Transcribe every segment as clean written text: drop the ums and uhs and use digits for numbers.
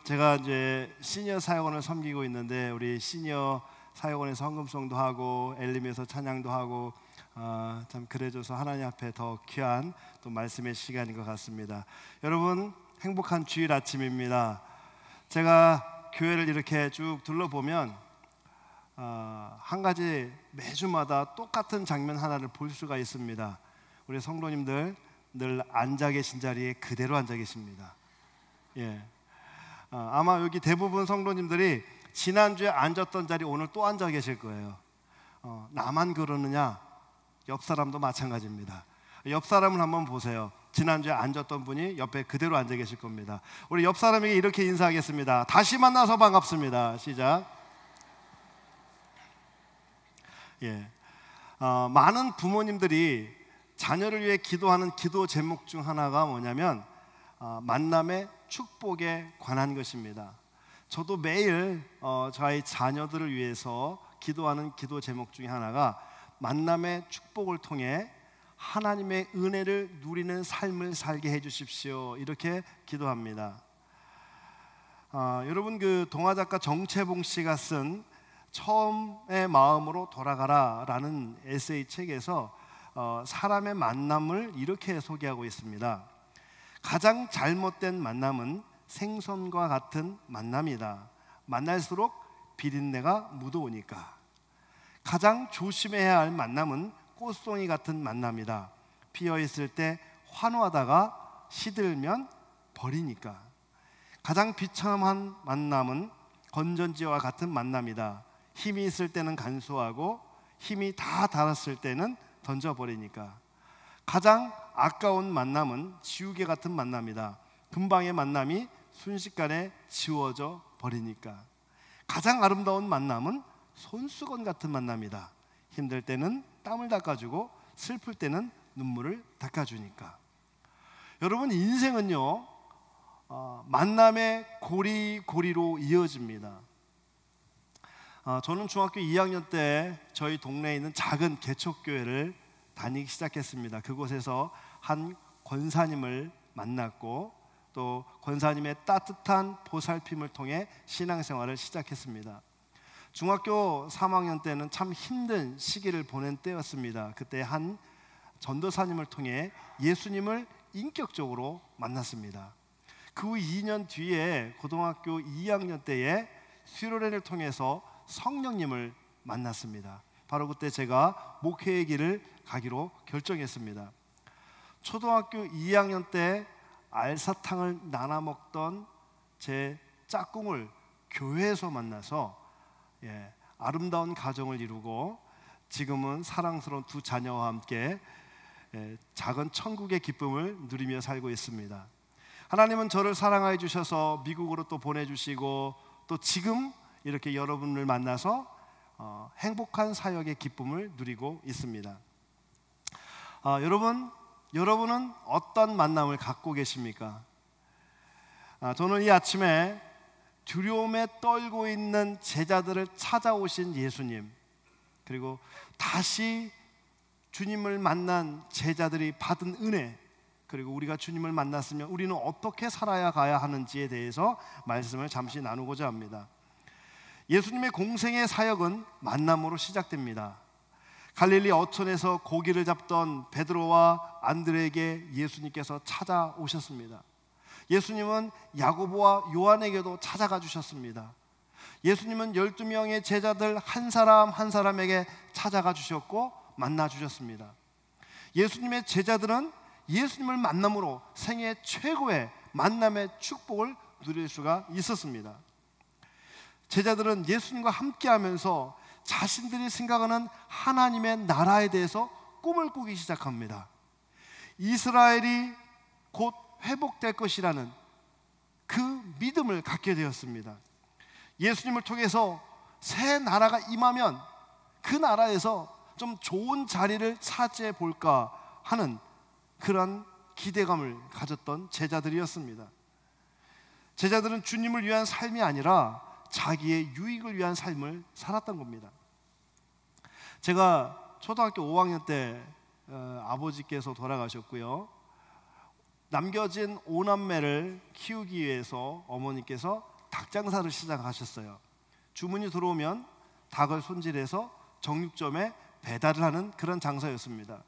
제가 이제 시니어 사역원을 섬기고 있는데 우리 시니어 사역원에서 헌금송도 하고 엘림에서 찬양도 하고 참 그래줘서 하나님 앞에 더 귀한 또 말씀의 시간인 것 같습니다. 여러분 행복한 주일 아침입니다. 제가 교회를 이렇게 쭉 둘러보면 한 가지 매주마다 똑같은 장면 하나를 볼 수가 있습니다. 우리 성도님들 늘 앉아 계신 자리에 그대로 앉아 계십니다. 예. 아마 여기 대부분 성도님들이 지난주에 앉았던 자리 오늘 또 앉아 계실 거예요. 나만 그러느냐? 옆 사람도 마찬가지입니다. 옆 사람을 한번 보세요. 지난주에 앉았던 분이 옆에 그대로 앉아 계실 겁니다. 우리 옆 사람에게 이렇게 인사하겠습니다. 다시 만나서 반갑습니다. 시작. 예. 많은 부모님들이 자녀를 위해 기도하는 기도 제목 중 하나가 뭐냐면 만남의 축복에 관한 것입니다. 저도 매일 저희 자녀들을 위해서 기도하는 기도 제목 중에 하나가 만남의 축복을 통해 하나님의 은혜를 누리는 삶을 살게 해주십시오, 이렇게 기도합니다. 여러분 그 동화작가 정채봉 씨가 쓴 처음의 마음으로 돌아가라 라는 에세이 책에서 사람의 만남을 이렇게 소개하고 있습니다. 가장 잘못된 만남은 생선과 같은 만남이다. 만날수록 비린내가 묻어오니까. 가장 조심해야 할 만남은 꽃송이 같은 만남이다. 피어있을 때 환호하다가 시들면 버리니까. 가장 비참한 만남은 건전지와 같은 만남이다. 힘이 있을 때는 간수하고 힘이 다 닳았을 때는 던져버리니까. 가장 아까운 만남은 지우개 같은 만남이다. 금방의 만남이 순식간에 지워져 버리니까. 가장 아름다운 만남은 손수건 같은 만남이다. 힘들 때는 땀을 닦아주고 슬플 때는 눈물을 닦아주니까. 여러분 인생은요 만남의 고리고리로 이어집니다. 저는 중학교 2학년 때 저희 동네에 있는 작은 개척교회를 다니기 시작했습니다. 그곳에서 한 권사님을 만났고 또 권사님의 따뜻한 보살핌을 통해 신앙생활을 시작했습니다. 중학교 3학년 때는 참 힘든 시기를 보낸 때였습니다. 그때 한 전도사님을 통해 예수님을 인격적으로 만났습니다. 그 후 2년 뒤에 고등학교 2학년 때에 수련회를 통해서 성령님을 만났습니다. 바로 그때 제가 목회의 길을 가기로 결정했습니다. 초등학교 2학년 때 알사탕을 나눠 먹던 제 짝꿍을 교회에서 만나서 아름다운 가정을 이루고 지금은 사랑스러운 두 자녀와 함께 작은 천국의 기쁨을 누리며 살고 있습니다. 하나님은 저를 사랑하여 주셔서 미국으로 또 보내주시고 또 지금 이렇게 여러분을 만나서 행복한 사역의 기쁨을 누리고 있습니다. 여러분은 어떤 만남을 갖고 계십니까? 저는 이 아침에 두려움에 떨고 있는 제자들을 찾아오신 예수님, 그리고 다시 주님을 만난 제자들이 받은 은혜, 그리고 우리가 주님을 만났으면 우리는 어떻게 살아야 가야 하는지에 대해서 말씀을 잠시 나누고자 합니다. 예수님의 공생의 사역은 만남으로 시작됩니다. 갈릴리 어촌에서 고기를 잡던 베드로와 안드레에게 예수님께서 찾아오셨습니다. 예수님은 야고보와 요한에게도 찾아가 주셨습니다. 예수님은 12명의 제자들 한 사람 한 사람에게 찾아가 주셨고 만나 주셨습니다. 예수님의 제자들은 예수님을 만남으로 생애 최고의 만남의 축복을 누릴 수가 있었습니다. 제자들은 예수님과 함께하면서 자신들이 생각하는 하나님의 나라에 대해서 꿈을 꾸기 시작합니다. 이스라엘이 곧 회복될 것이라는 그 믿음을 갖게 되었습니다. 예수님을 통해서 새 나라가 임하면 그 나라에서 좀 좋은 자리를 차지해 볼까 하는 그런 기대감을 가졌던 제자들이었습니다. 제자들은 주님을 위한 삶이 아니라 자기의 유익을 위한 삶을 살았던 겁니다. 제가 초등학교 5학년 때 아버지께서 돌아가셨고요. 남겨진 5남매를 키우기 위해서 어머니께서 닭 장사를 시작하셨어요. 주문이 들어오면 닭을 손질해서 정육점에 배달을 하는 그런 장사였습니다.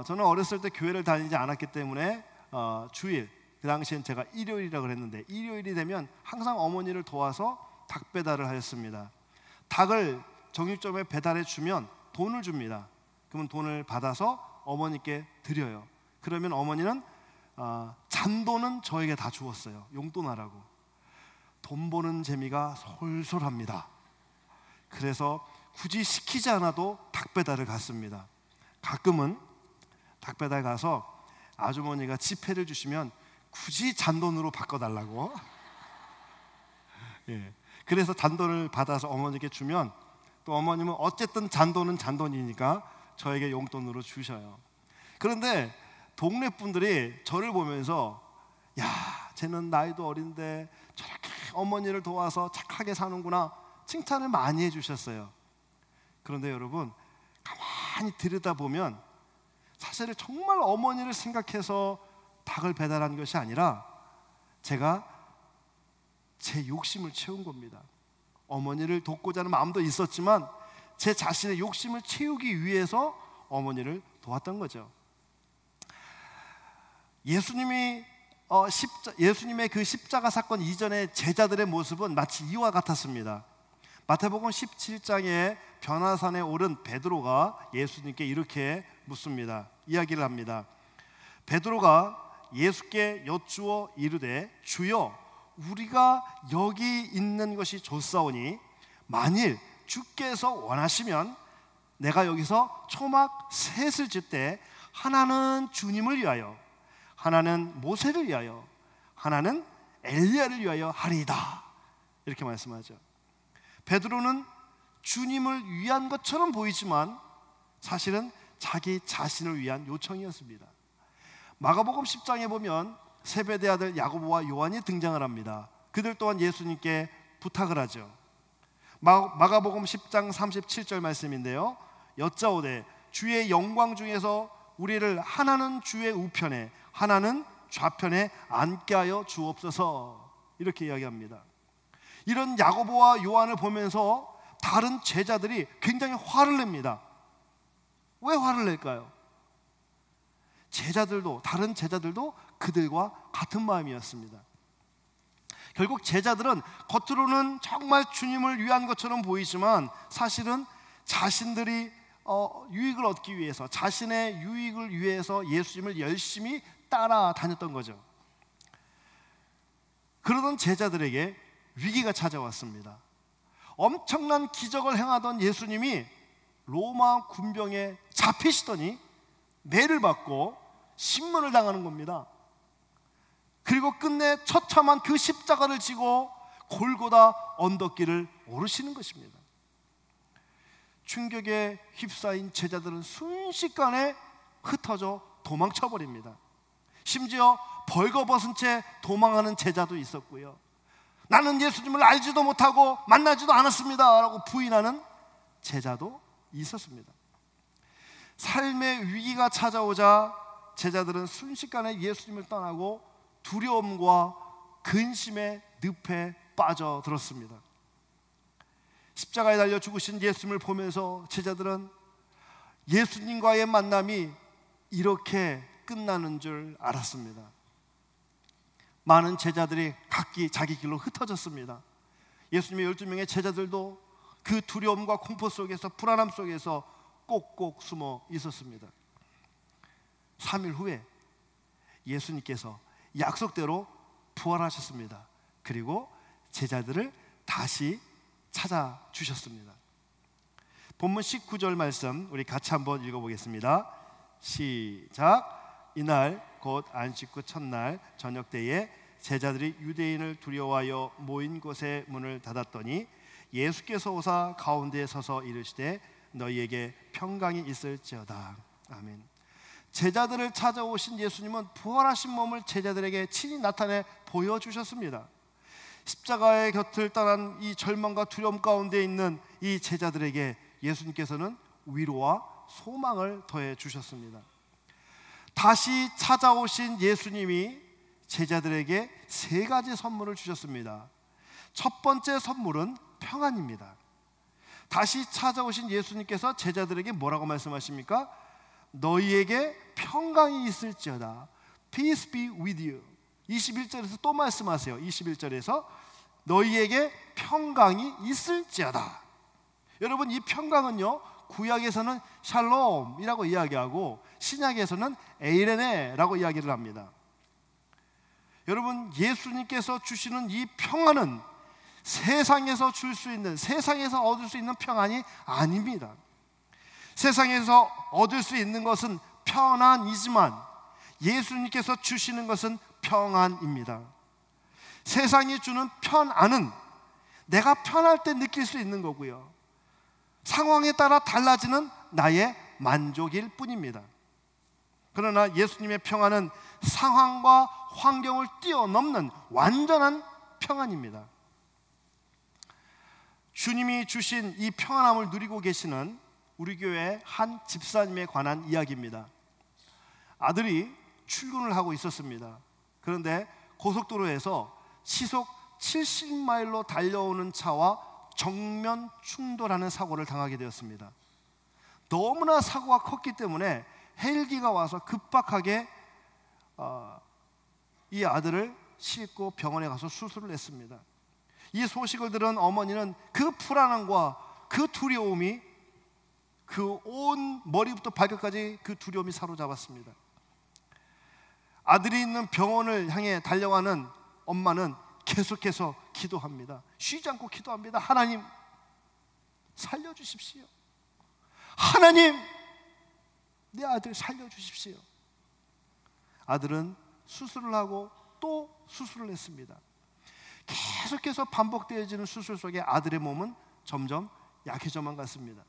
저는 어렸을 때 교회를 다니지 않았기 때문에 주일, 그 당시엔 제가 일요일이라고 그랬는데 일요일이 되면 항상 어머니를 도와서 닭 배달을 하였습니다. 닭을 정육점에 배달해 주면 돈을 줍니다. 그러면 돈을 받아서 어머니께 드려요. 그러면 어머니는 잔돈은 저에게 다 주었어요. 용돈하라고. 돈 버는 재미가 솔솔합니다. 그래서 굳이 시키지 않아도 닭 배달을 갔습니다. 가끔은 닭 배달 가서 아주머니가 지폐를 주시면 굳이 잔돈으로 바꿔달라고 그래서 잔돈을 받아서 어머니께 주면 또 어머님은 어쨌든 잔돈은 잔돈이니까 저에게 용돈으로 주셔요. 그런데 동네 분들이 저를 보면서 야, 쟤는 나이도 어린데 저렇게 어머니를 도와서 착하게 사는구나 칭찬을 많이 해주셨어요. 그런데 여러분, 가만히 들여다보면 사실 정말 어머니를 생각해서 닭을 배달한 것이 아니라 제가 제 욕심을 채운 겁니다. 어머니를 돕고자 하는 마음도 있었지만 제 자신의 욕심을 채우기 위해서 어머니를 도왔던 거죠. 예수님의 그 십자가 사건 이전의 제자들의 모습은 마치 이와 같았습니다. 마태복음 17장에 변화산에 오른 베드로가 예수님께 이렇게 묻습니다. 이야기를 합니다. 베드로가 예수께 여쭈어 이르되 주여, 우리가 여기 있는 것이 좋사오니 만일 주께서 원하시면 내가 여기서 초막 셋을 짓 때 하나는 주님을 위하여, 하나는 모세를 위하여, 하나는 엘리야를 위하여 하리이다. 이렇게 말씀하죠. 베드로는 주님을 위한 것처럼 보이지만 사실은 자기 자신을 위한 요청이었습니다. 마가복음 10장에 보면 세베대 아들 야고보와 요한이 등장을 합니다. 그들 또한 예수님께 부탁을 하죠. 마가복음 10장 37절 말씀인데요, 여짜오되 주의 영광 중에서 우리를 하나는 주의 우편에 하나는 좌편에 앉게 하여 주옵소서. 이렇게 이야기합니다. 이런 야고보와 요한을 보면서 다른 제자들이 굉장히 화를 냅니다. 왜 화를 낼까요? 다른 제자들도 그들과 같은 마음이었습니다. 결국 제자들은 겉으로는 정말 주님을 위한 것처럼 보이지만 사실은 자신들이 유익을 얻기 위해서, 자신의 유익을 위해서 예수님을 열심히 따라다녔던 거죠. 그러던 제자들에게 위기가 찾아왔습니다. 엄청난 기적을 행하던 예수님이 로마 군병에 잡히시더니 매를 받고 신문을 당하는 겁니다. 그리고 끝내 처참한 그 십자가를 지고 골고다 언덕길을 오르시는 것입니다. 충격에 휩싸인 제자들은 순식간에 흩어져 도망쳐버립니다. 심지어 벌거벗은 채 도망하는 제자도 있었고요, 나는 예수님을 알지도 못하고 만나지도 않았습니다 라고 부인하는 제자도 있었습니다. 삶의 위기가 찾아오자 제자들은 순식간에 예수님을 떠나고 두려움과 근심의 늪에 빠져들었습니다. 십자가에 달려 죽으신 예수님을 보면서 제자들은 예수님과의 만남이 이렇게 끝나는 줄 알았습니다. 많은 제자들이 각기 자기 길로 흩어졌습니다. 예수님의 12명의 제자들도 그 두려움과 공포 속에서, 불안함 속에서 꼭꼭 숨어 있었습니다. 3일 후에 예수님께서 약속대로 부활하셨습니다. 그리고 제자들을 다시 찾아주셨습니다. 본문 19절 말씀 우리 같이 한번 읽어보겠습니다. 시작. 이날 곧 안식구 첫날 저녁 때에 제자들이 유대인을 두려워하여 모인 곳에 문을 닫았더니 예수께서 오사 가운데에 서서 이르시되 너희에게 평강이 있을지어다. 아멘. 제자들을 찾아오신 예수님은 부활하신 몸을 제자들에게 친히 나타내 보여주셨습니다. 십자가의 곁을 떠난 이 절망과 두려움 가운데 있는 이 제자들에게 예수님께서는 위로와 소망을 더해 주셨습니다. 다시 찾아오신 예수님이 제자들에게 세 가지 선물을 주셨습니다. 첫 번째 선물은 평안입니다. 다시 찾아오신 예수님께서 제자들에게 뭐라고 말씀하십니까? 너희에게 평강이 있을지어다. Peace be with you. 21절에서 또 말씀하세요. 21절에서 너희에게 평강이 있을지어다. 여러분, 이 평강은요, 구약에서는 샬롬이라고 이야기하고 신약에서는 에이레네라고 이야기를 합니다. 여러분, 예수님께서 주시는 이 평안은 세상에서 줄 수 있는, 세상에서 얻을 수 있는 평안이 아닙니다. 세상에서 얻을 수 있는 것은 편안이지만 예수님께서 주시는 것은 평안입니다. 세상이 주는 편안은 내가 편할 때 느낄 수 있는 거고요, 상황에 따라 달라지는 나의 만족일 뿐입니다. 그러나 예수님의 평안은 상황과 환경을 뛰어넘는 완전한 평안입니다. 주님이 주신 이 평안함을 누리고 계시는 우리 교회 한 집사님에 관한 이야기입니다. 아들이 출근을 하고 있었습니다. 그런데 고속도로에서 시속 70마일로 달려오는 차와 정면 충돌하는 사고를 당하게 되었습니다. 너무나 사고가 컸기 때문에 헬기가 와서 급박하게 이 아들을 싣고 병원에 가서 수술을 했습니다. 이 소식을 들은 어머니는 그 불안함과 그 두려움이, 그 온 머리부터 발끝까지 그 두려움이 사로잡았습니다. 아들이 있는 병원을 향해 달려가는 엄마는 계속해서 기도합니다. 쉬지 않고 기도합니다. 하나님, 살려주십시오. 하나님, 내 아들 살려주십시오. 아들은 수술을 하고 또 수술을 했습니다. 계속해서 반복되어지는 수술 속에 아들의 몸은 점점 약해져만 갔습니다.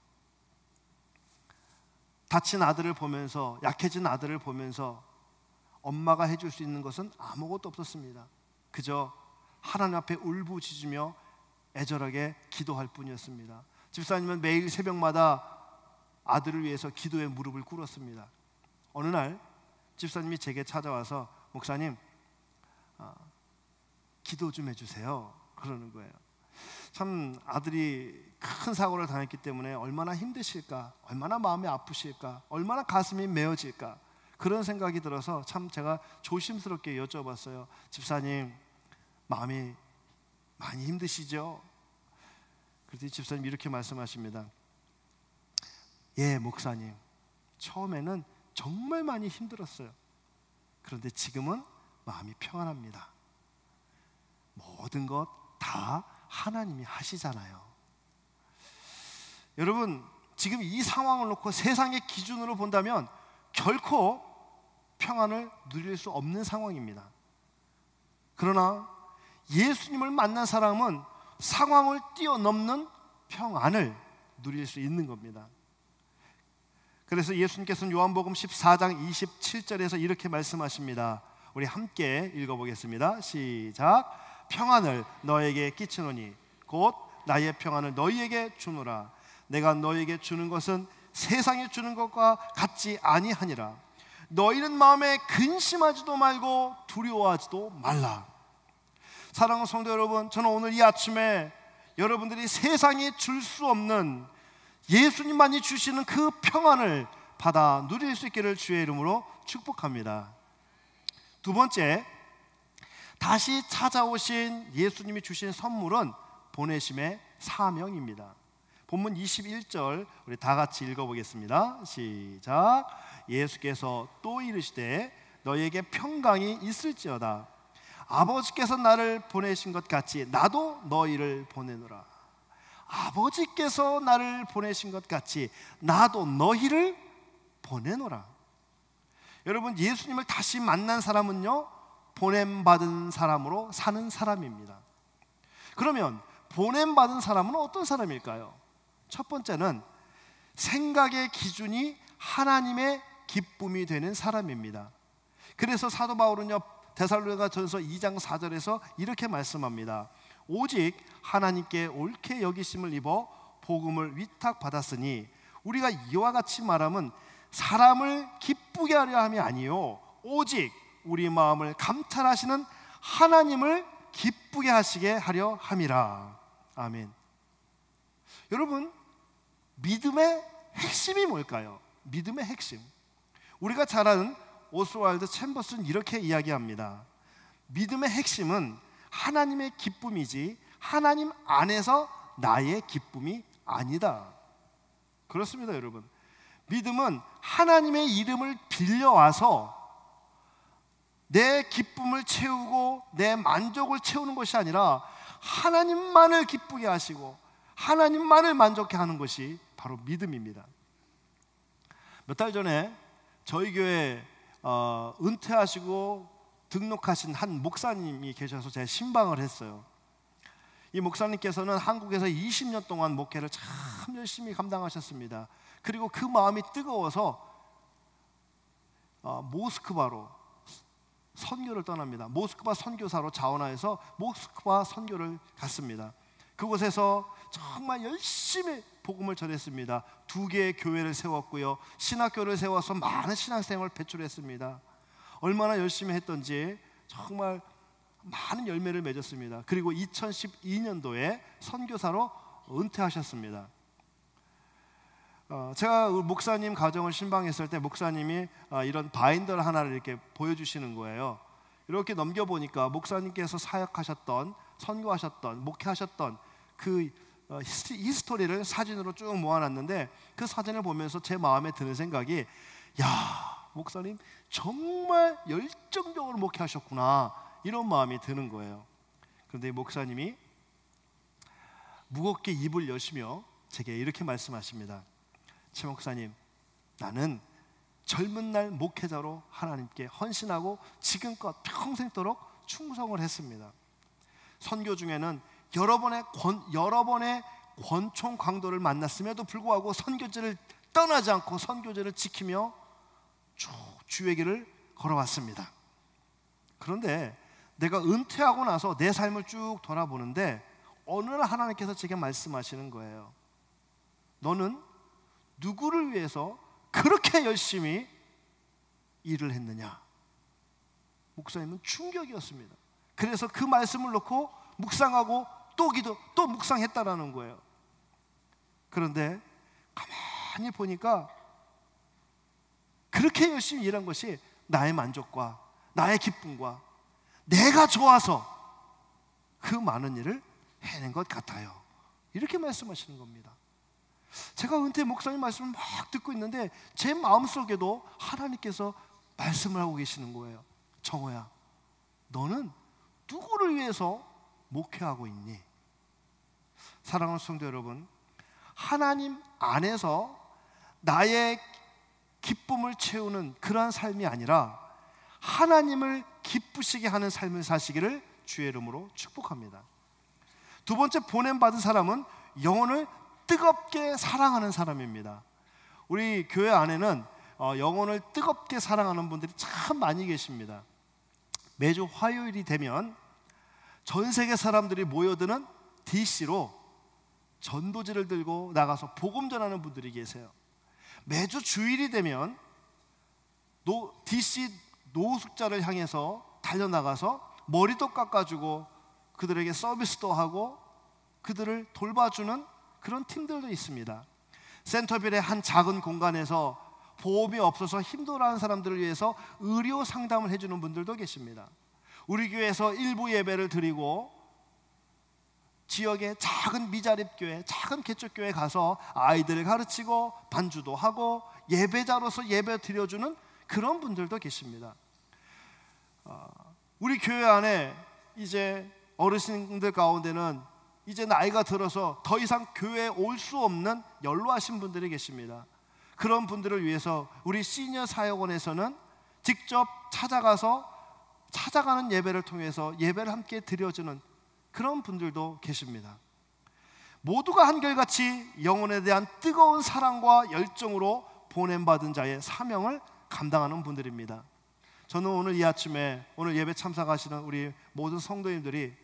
다친 아들을 보면서, 약해진 아들을 보면서 엄마가 해줄 수 있는 것은 아무것도 없었습니다. 그저 하나님 앞에 울부짖으며 애절하게 기도할 뿐이었습니다. 집사님은 매일 새벽마다 아들을 위해서 기도에 무릎을 꿇었습니다. 어느 날 집사님이 제게 찾아와서, 목사님, 기도 좀 해주세요, 그러는 거예요. 참, 아들이 큰 사고를 당했기 때문에 얼마나 힘드실까, 얼마나 마음이 아프실까, 얼마나 가슴이 메어질까, 그런 생각이 들어서 참 제가 조심스럽게 여쭤봤어요. 집사님, 마음이 많이 힘드시죠? 그랬더니 집사님 이렇게 말씀하십니다. 예, 목사님, 처음에는 정말 많이 힘들었어요. 그런데 지금은 마음이 평안합니다. 모든 것 다 하나님이 하시잖아요. 여러분, 지금 이 상황을 놓고 세상의 기준으로 본다면 결코 평안을 누릴 수 없는 상황입니다. 그러나 예수님을 만난 사람은 상황을 뛰어넘는 평안을 누릴 수 있는 겁니다. 그래서 예수님께서는 요한복음 14장 27절에서 이렇게 말씀하십니다. 우리 함께 읽어보겠습니다. 시작. 평안을 너에게 끼치노니 곧 나의 평안을 너희에게 주노라. 내가 너희에게 주는 것은 세상에 주는 것과 같지 아니하니라. 너희는 마음에 근심하지도 말고 두려워하지도 말라. 사랑하는 성도 여러분, 저는 오늘 이 아침에 여러분들이 세상이 줄 수 없는, 예수님만이 주시는 그 평안을 받아 누릴 수 있기를 주의 이름으로 축복합니다. 두 번째, 다시 찾아오신 예수님이 주신 선물은 보내심의 사명입니다. 본문 21절 우리 다 같이 읽어보겠습니다. 시작. 예수께서 또 이르시되 너희에게 평강이 있을지어다. 아버지께서 나를 보내신 것 같이 나도 너희를 보내노라. 아버지께서 나를 보내신 것 같이 나도 너희를 보내노라. 여러분, 예수님을 다시 만난 사람은요, 보냄받은 사람으로 사는 사람입니다. 그러면 보냄받은 사람은 어떤 사람일까요? 첫 번째는 생각의 기준이 하나님의 기쁨이 되는 사람입니다. 그래서 사도 바울은요, 데살로니가전서 2장 4절에서 이렇게 말씀합니다. 오직 하나님께 옳게 여기심을 입어 복음을 위탁받았으니 우리가 이와 같이 말함은 사람을 기쁘게 하려 함이 아니요 오직 우리 마음을 감찰하시는 하나님을 기쁘게 하시게 하려 함이라. 아멘. 여러분, 믿음의 핵심이 뭘까요? 믿음의 핵심. 우리가 잘 아는 오스왈드 챔버스는 이렇게 이야기합니다. 믿음의 핵심은 하나님의 기쁨이지 하나님 안에서 나의 기쁨이 아니다. 그렇습니다, 여러분. 믿음은 하나님의 이름을 빌려와서 내 기쁨을 채우고 내 만족을 채우는 것이 아니라 하나님만을 기쁘게 하시고 하나님만을 만족해 하는 것이 바로 믿음입니다. 몇 달 전에 저희 교회 은퇴하시고 등록하신 한 목사님이 계셔서 제가 신방을 했어요. 이 목사님께서는 한국에서 20년 동안 목회를 참 열심히 감당하셨습니다. 그리고 그 마음이 뜨거워서 모스크바로 선교를 떠납니다. 모스크바 선교사로 자원하여서 모스크바 선교를 갔습니다. 그곳에서 정말 열심히 복음을 전했습니다. 2개의 교회를 세웠고요, 신학교를 세워서 많은 신앙생활을 배출했습니다. 얼마나 열심히 했던지 정말 많은 열매를 맺었습니다. 그리고 2012년도에 선교사로 은퇴하셨습니다. 제가 목사님 가정을 신방했을 때 목사님이 이런 바인더를 하나를 이렇게 보여주시는 거예요. 이렇게 넘겨보니까 목사님께서 사역하셨던, 선교하셨던, 목회하셨던 그 히스토리를 사진으로 쭉 모아놨는데, 그 사진을 보면서 제 마음에 드는 생각이, 야, 목사님 정말 열정적으로 목회하셨구나, 이런 마음이 드는 거예요. 그런데 목사님이 무겁게 입을 여시며 제게 이렇게 말씀하십니다. 최 목사님, 나는 젊은 날 목회자로 하나님께 헌신하고 지금껏 평생도록 충성을 했습니다. 선교 중에는 여러 번의 권총 강도를 만났음에도 불구하고 선교지를 떠나지 않고 선교지를 지키며 쭉 주의 길을 걸어왔습니다. 그런데 내가 은퇴하고 나서 내 삶을 쭉 돌아보는데 어느 날 하나님께서 제게 말씀하시는 거예요. 너는 누구를 위해서 그렇게 열심히 일을 했느냐? 목사님은 충격이었습니다. 그래서 그 말씀을 놓고 묵상하고 또 묵상했다라는 거예요. 그런데 가만히 보니까 그렇게 열심히 일한 것이 나의 만족과 나의 기쁨과 내가 좋아서 그 많은 일을 해낸 것 같아요. 이렇게 말씀하시는 겁니다. 제가 은퇴 목사님 말씀을 막 듣고 있는데 제 마음속에도 하나님께서 말씀을 하고 계시는 거예요. 정호야, 너는 누구를 위해서 목회하고 있니? 사랑하는 성도 여러분, 하나님 안에서 나의 기쁨을 채우는 그러한 삶이 아니라 하나님을 기쁘시게 하는 삶을 사시기를 주의 이름으로 축복합니다. 두 번째, 보냄받은 사람은 영혼을 뜨겁게 사랑하는 사람입니다. 우리 교회 안에는 영혼을 뜨겁게 사랑하는 분들이 참 많이 계십니다. 매주 화요일이 되면 전 세계 사람들이 모여드는 DC로 전도지를 들고 나가서 복음 전하는 분들이 계세요. 매주 주일이 되면 DC 노숙자를 향해서 달려나가서 머리도 깎아주고 그들에게 서비스도 하고 그들을 돌봐주는 그런 팀들도 있습니다. 센터빌의 한 작은 공간에서 보험이 없어서 힘들어하는 사람들을 위해서 의료 상담을 해주는 분들도 계십니다. 우리 교회에서 일부 예배를 드리고 지역의 작은 미자립교회, 작은 개척교회 가서 아이들을 가르치고 반주도 하고 예배자로서 예배 드려주는 그런 분들도 계십니다. 우리 교회 안에 이제 어르신들 가운데는 이제 나이가 들어서 더 이상 교회에 올 수 없는 연로하신 분들이 계십니다. 그런 분들을 위해서 우리 시니어 사역원에서는 직접 찾아가는 예배를 통해서 예배를 함께 드려주는 그런 분들도 계십니다. 모두가 한결같이 영혼에 대한 뜨거운 사랑과 열정으로 보냄받은 자의 사명을 감당하는 분들입니다. 저는 오늘 이 아침에 오늘 예배 참석하시는 우리 모든 성도님들이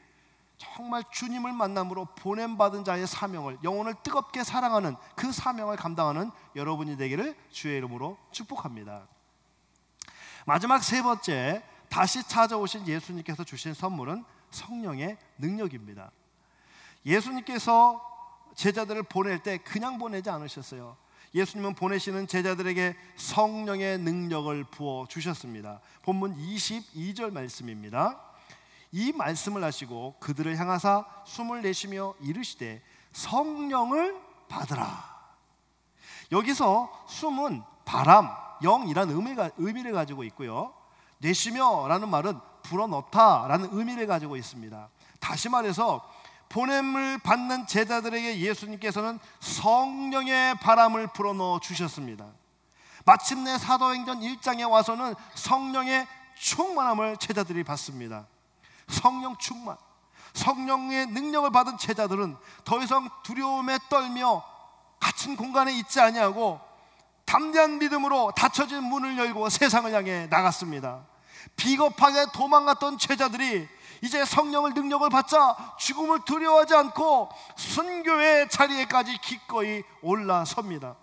정말 주님을 만남으로 보냄받은 자의 사명을, 영혼을 뜨겁게 사랑하는 그 사명을 감당하는 여러분이 되기를 주의 이름으로 축복합니다. 마지막 세 번째, 다시 찾아오신 예수님께서 주신 선물은 성령의 능력입니다. 예수님께서 제자들을 보낼 때 그냥 보내지 않으셨어요. 예수님은 보내시는 제자들에게 성령의 능력을 부어 주셨습니다. 본문 22절 말씀입니다. 이 말씀을 하시고 그들을 향하사 숨을 내쉬며 이르시되 성령을 받으라. 여기서 숨은 바람, 영이란 의미를 가지고 있고요, 내쉬며 라는 말은 불어넣다 라는 의미를 가지고 있습니다. 다시 말해서 보냄을 받는 제자들에게 예수님께서는 성령의 바람을 불어넣어 주셨습니다. 마침내 사도행전 1장에 와서는 성령의 충만함을 제자들이 받습니다. 성령 충만, 성령의 능력을 받은 제자들은 더 이상 두려움에 떨며 갇힌 공간에 있지 아니하고 담대한 믿음으로 닫혀진 문을 열고 세상을 향해 나갔습니다. 비겁하게 도망갔던 제자들이 이제 성령을 능력을 받자 죽음을 두려워하지 않고 순교의 자리에까지 기꺼이 올라섭니다.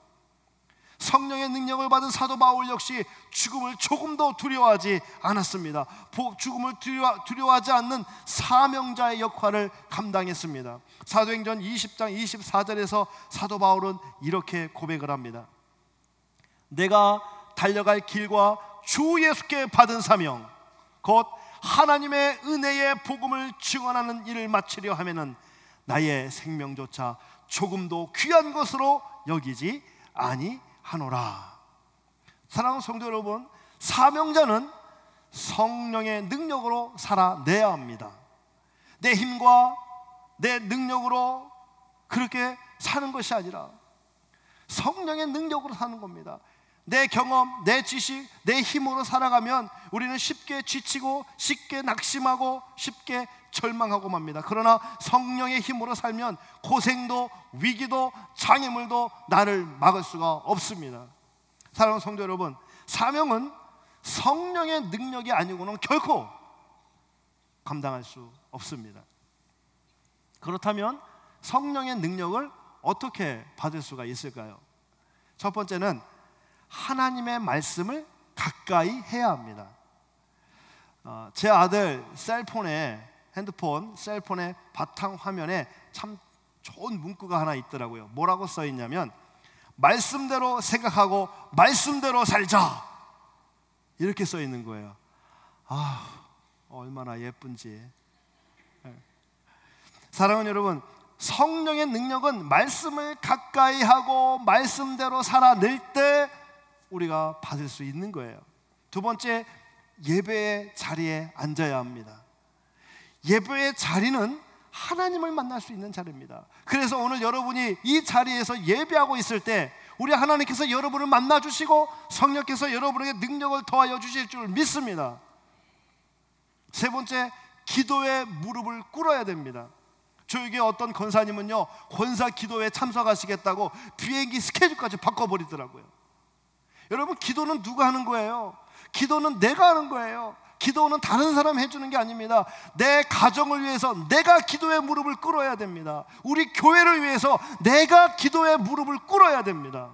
성령의 능력을 받은 사도 바울 역시 죽음을 조금도 두려워하지 않았습니다. 죽음을 두려워하지 않는 사명자의 역할을 감당했습니다. 사도행전 20장 24절에서 사도 바울은 이렇게 고백을 합니다. 내가 달려갈 길과 주 예수께 받은 사명, 곧 하나님의 은혜의 복음을 증언하는 일을 마치려 하면은 나의 생명조차 조금도 귀한 것으로 여기지 아니하노라. 사랑하는 성도 여러분, 사명자는 성령의 능력으로 살아내야 합니다. 내 힘과 내 능력으로 그렇게 사는 것이 아니라 성령의 능력으로 사는 겁니다. 내 경험, 내 지식, 내 힘으로 살아가면 우리는 쉽게 지치고 쉽게 낙심하고 쉽게 절망하고 맙니다. 그러나 성령의 힘으로 살면 고생도 위기도 장애물도 나를 막을 수가 없습니다. 사랑하는 성도 여러분, 사명은 성령의 능력이 아니고는 결코 감당할 수 없습니다. 그렇다면 성령의 능력을 어떻게 받을 수가 있을까요? 첫 번째는 하나님의 말씀을 가까이 해야 합니다. 제 아들 셀폰의 바탕 화면에 참 좋은 문구가 하나 있더라고요. 뭐라고 써 있냐면 말씀대로 생각하고 말씀대로 살자, 이렇게 써 있는 거예요. 아, 얼마나 예쁜지. 사랑하는 여러분, 성령의 능력은 말씀을 가까이 하고 말씀대로 살아낼 때 우리가 받을 수 있는 거예요. 두 번째, 예배의 자리에 앉아야 합니다. 예배의 자리는 하나님을 만날 수 있는 자리입니다. 그래서 오늘 여러분이 이 자리에서 예배하고 있을 때 우리 하나님께서 여러분을 만나주시고 성령께서 여러분에게 능력을 더하여 주실 줄 믿습니다. 세 번째, 기도에 무릎을 꿇어야 됩니다. 저에게 어떤 권사님은요, 권사 기도에 참석하시겠다고 비행기 스케줄까지 바꿔버리더라고요. 여러분, 기도는 누가 하는 거예요? 기도는 내가 하는 거예요. 기도는 다른 사람이 해주는 게 아닙니다. 내 가정을 위해서 내가 기도에 무릎을 꿇어야 됩니다. 우리 교회를 위해서 내가 기도에 무릎을 꿇어야 됩니다.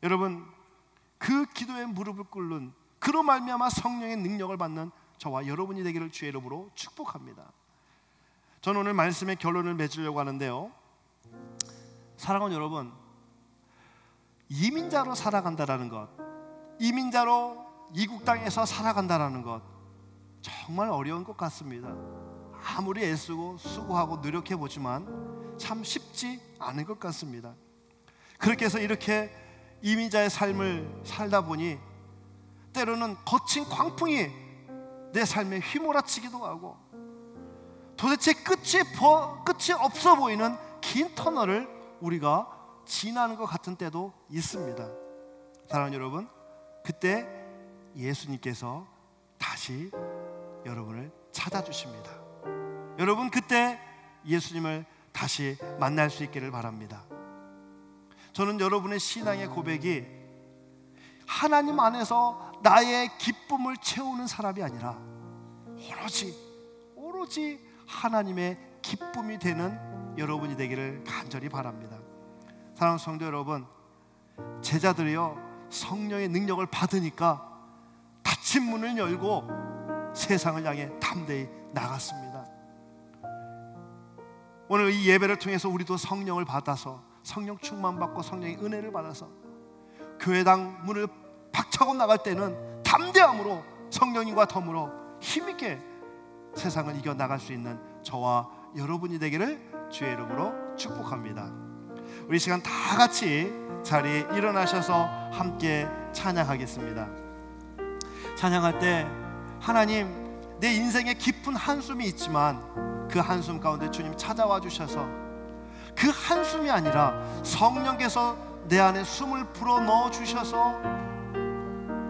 여러분, 그 기도에 무릎을 꿇는, 그로 말미암아 성령의 능력을 받는 저와 여러분이 되기를 주의 이름으로 축복합니다. 저는 오늘 말씀의 결론을 맺으려고 하는데요, 사랑하는 여러분, 이민자로 살아간다라는 것, 이민자로 이국 땅에서 살아간다라는 것 정말 어려운 것 같습니다. 아무리 애쓰고 수고하고 노력해 보지만 참 쉽지 않은 것 같습니다. 그렇게 해서 이렇게 이민자의 삶을 살다 보니 때로는 거친 광풍이 내 삶에 휘몰아치기도 하고 도대체 끝이 없어 보이는 긴 터널을 우리가 지나는 것 같은 때도 있습니다. 사랑하는 여러분, 그때 예수님께서 다시 여러분을 찾아주십니다. 여러분, 그때 예수님을 다시 만날 수 있기를 바랍니다. 저는 여러분의 신앙의 고백이 하나님 안에서 나의 기쁨을 채우는 사람이 아니라 오로지 하나님의 기쁨이 되는 여러분이 되기를 간절히 바랍니다. 사랑하는 성도 여러분, 제자들이요, 성령의 능력을 받으니까 닫힌 문을 열고 세상을 향해 담대히 나갔습니다. 오늘 이 예배를 통해서 우리도 성령을 받아서, 성령 충만받고 성령의 은혜를 받아서 교회당 문을 박차고 나갈 때는 담대함으로 성령님과 더불어 힘있게 세상을 이겨나갈 수 있는 저와 여러분이 되기를 주의 이름으로 축복합니다. 우리 시간 다 같이 자리에 일어나셔서 함께 찬양하겠습니다. 찬양할 때 하나님, 내 인생에 깊은 한숨이 있지만 그 한숨 가운데 주님 찾아와 주셔서 그 한숨이 아니라 성령께서 내 안에 숨을 불어넣어 주셔서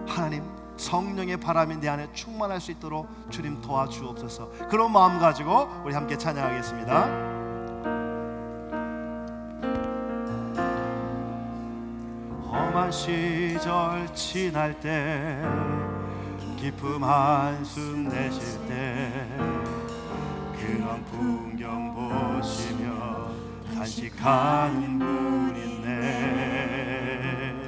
하나님, 성령의 바람이 내 안에 충만할 수 있도록 주님 도와주옵소서. 그런 마음 가지고 우리 함께 찬양하겠습니다. 험한 시절 지날 때, 깊은 한숨 내쉴 때, 그런 풍경 보시며 단식하는 분 있네.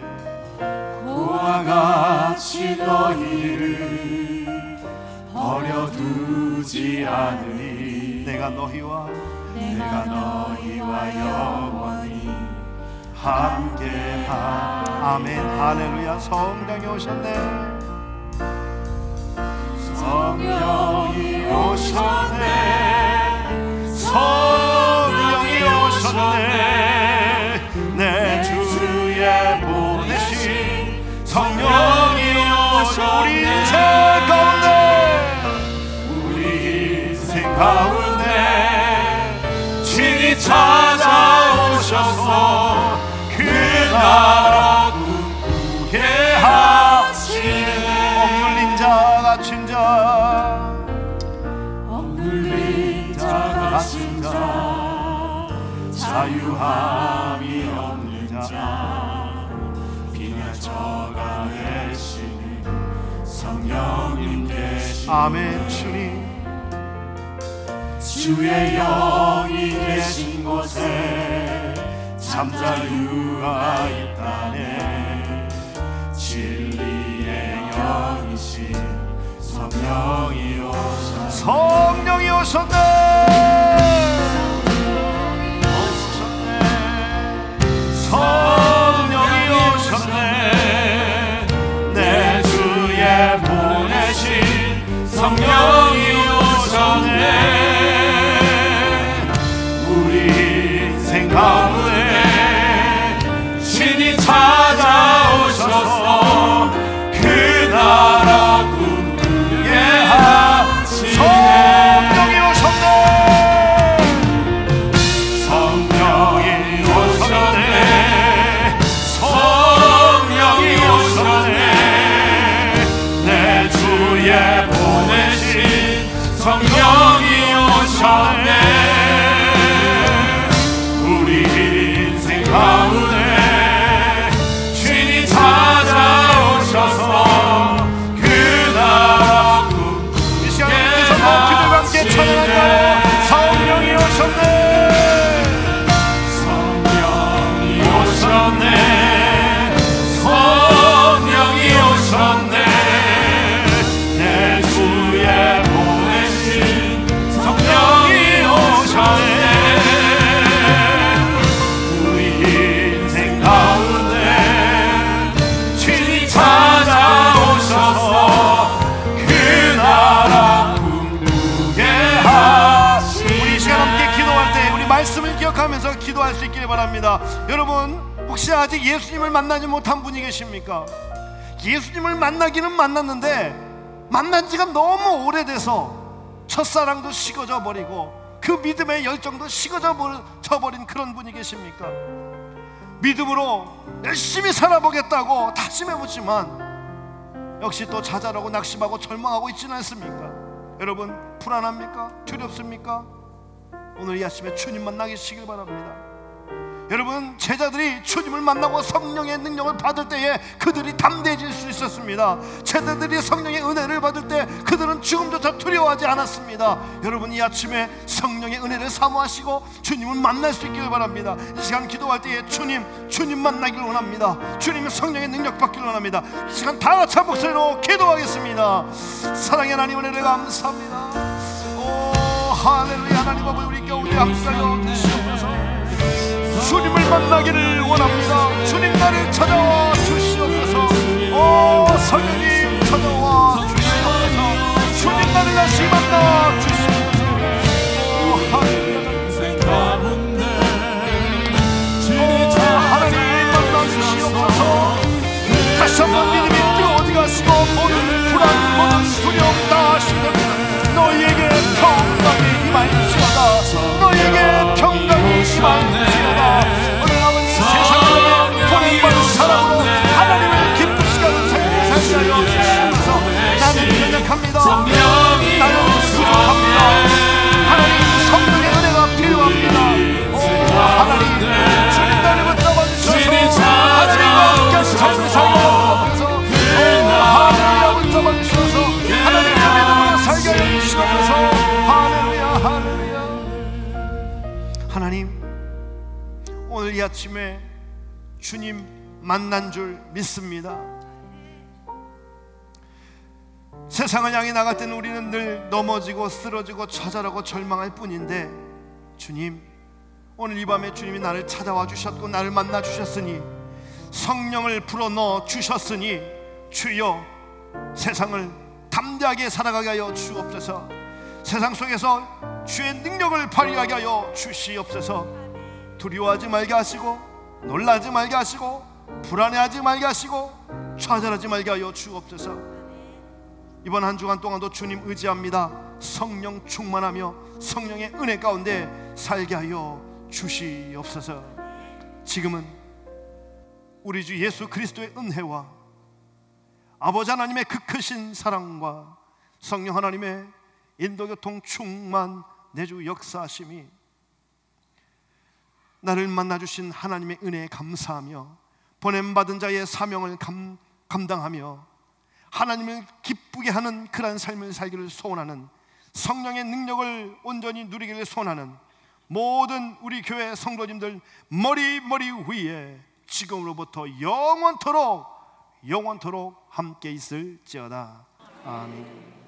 그와 같이 너희를 버려두지 않으리. 내가 너희와 영원히 함께하. 아멘. 할렐루야. 성령이 오셨네. 성령이 오셨네. 성령이 오셨네. 내 주에 보내신 성령이 오셨네. 우리 인생 가운데, 우리 인생 가운데 친히 찾아오셔서 그 나라 꿈꾸게 하시네. 억눌린 자 갇힌 자, 억눌린 자 갇힌 자, 자유함이 없는 자, 비난처가 되시는 성령님 계시네. 아멘. 주님, 주의 영이 계신 곳에 잠자유가 있다네. 진리의 영이신 성령이 오셨네. 성령이 오셨네. 성령이 오셨네. 내 주에 보내신 성령이 오셨네. 가운데 신이 찾아오셔서 그 나라 꿈꾸게 하시네. 성령이 오셨네. 성령이 오셨네. 성령이 오셨네. 내 주에 보내신 성령이 오셨네. 가운데 주인이 찾아오셔서 그 나라 꿈꾸게. 이 시간에서 기도와 함께 찬양할까요? 성령이 오셨네. 성령이 오셨네. 성령이 오셨네. 내 주에 보내신 성령이 오셨네. 가운데 주님 찾아오셔서 그 나라 꿈꾸게 하시네. 우리 이 시간 함께 기도할 때 우리 말씀을 기억하면서 기도할 수 있기를 바랍니다. 여러분, 혹시 아직 예수님을 만나지 못한 분이 계십니까? 예수님을 만나기는 만났는데 만난 지가 너무 오래돼서 첫사랑도 식어져 버리고 그 믿음의 열정도 식어져 버린 그런 분이 계십니까? 믿음으로 열심히 살아보겠다고 다짐해보지만 역시 또 좌절하고 낙심하고 절망하고 있지는 않습니까? 여러분, 불안합니까? 두렵습니까? 오늘 이 아침에 주님 만나시길 바랍니다. 여러분, 제자들이 주님을 만나고 성령의 능력을 받을 때에 그들이 담대해질 수 있었습니다. 제자들이 성령의 은혜를 받을 때 그들은 죽음조차 두려워하지 않았습니다. 여러분, 이 아침에 성령의 은혜를 사모하시고 주님을 만날 수 있기를 바랍니다. 이 시간 기도할 때에 주님 만나길 원합니다. 주님의 성령의 능력 받기를 원합니다. 이 시간 다 같이 한 목소리로 기도하겠습니다. 사랑의 하나님, 은혜를 감사합니다. 오 할렐루야. 하나님 아버지, 우리 가운데 함께하여 주시옵소서. 주님을 만나기를 원합니다. 주님 나를 찾아와 주시옵소서. 오 성령님 찾아와 주시옵소서. 주님 나를 다시 만나 주시옵소서. 오 할렐루야. 하나님 만나 주시옵소서. 다시 한번 믿음이 뜨거워지 가시고 모든 불안, 모든 두려움 다 하시옵소서. 너희에게 평강이 임할지어다. 너희에게 평강이 임할지어다. 오늘 남은 세상에 보낸받은 사람으로 하나님을 기쁘시게 하는 삶을 살게 하여 주시옵소서. 나는 연약합니다. 나는 부족합니다. 하나님 성령의 은혜가 필요합니다. 오 하나님, 주님 나를 붙잡아 주셔서 하나님과 함께 삶을 살게 하옵소서. 오 하나님 붙잡아 주셔서 하나님의 믿음으로 살게 하여 주시옵소서. 할렐루야 할렐루야. 하나님, 오늘 이 아침에 주님 만난 줄 믿습니다. 세상을 향해 나갈 때는 우리는 늘 넘어지고 쓰러지고 좌절하고 절망할 뿐인데, 주님, 오늘 이 밤에 주님이 나를 찾아와 주셨고 나를 만나 주셨으니, 성령을 불어넣어 주셨으니, 주여 세상을 담대하게 살아가게 하여 주옵소서. 세상 속에서 주의 능력을 발휘하게 하여 주시옵소서. 두려워하지 말게 하시고, 놀라지 말게 하시고, 불안해하지 말게 하시고, 좌절하지 말게 하여 주옵소서. 이번 한 주간 동안도 주님 의지합니다. 성령 충만하며 성령의 은혜 가운데 살게 하여 주시옵소서. 지금은 우리 주 예수 그리스도의 은혜와 아버지 하나님의 그 크신 사랑과 성령 하나님의 인도교통 충만 내주 역사하심이 나를 만나주신 하나님의 은혜에 감사하며 보냄받은 자의 사명을 감당하며 하나님을 기쁘게 하는 그러한 삶을 살기를 소원하는, 성령의 능력을 온전히 누리기를 소원하는 모든 우리 교회 성도님들 머리 위에 지금으로부터 영원토록 함께 있을지어다. 아멘.